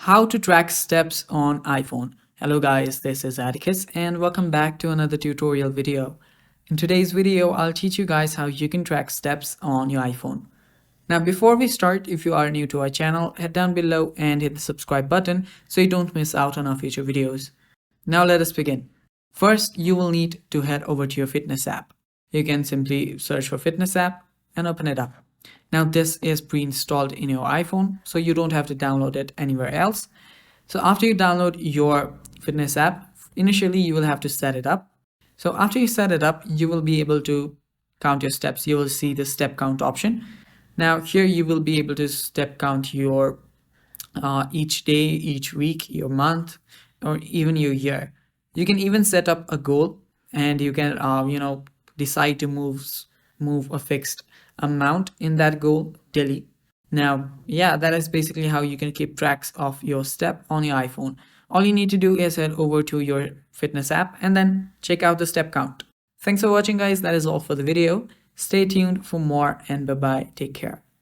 How to track steps on iPhone. Hello guys, this is Atticus and welcome back to another tutorial video. In today's video, I'll teach you guys how you can track steps on your iPhone. Now before we start, if you are new to our channel, head down below and hit the subscribe button so you don't miss out on our future videos. Now let us begin. First, you will need to head over to your fitness app. You can simply search for fitness app and open it up. Now this is pre-installed in your iPhone, so you don't have to download it anywhere else. So after you download your fitness app, initially you will have to set it up. So after you set it up, you will be able to count your steps. You will see the step count option. Now here you will be able to step count your each day, each week, your month, or even your year. You can even set up a goal and you can decide to move a fixed amount in that goal daily. Now, yeah, that is basically how you can keep tracks of your step on your iPhone. All you need to do is head over to your fitness app and then check out the step count. Thanks for watching guys. That is all for the video. Stay tuned for more and bye bye. Take care.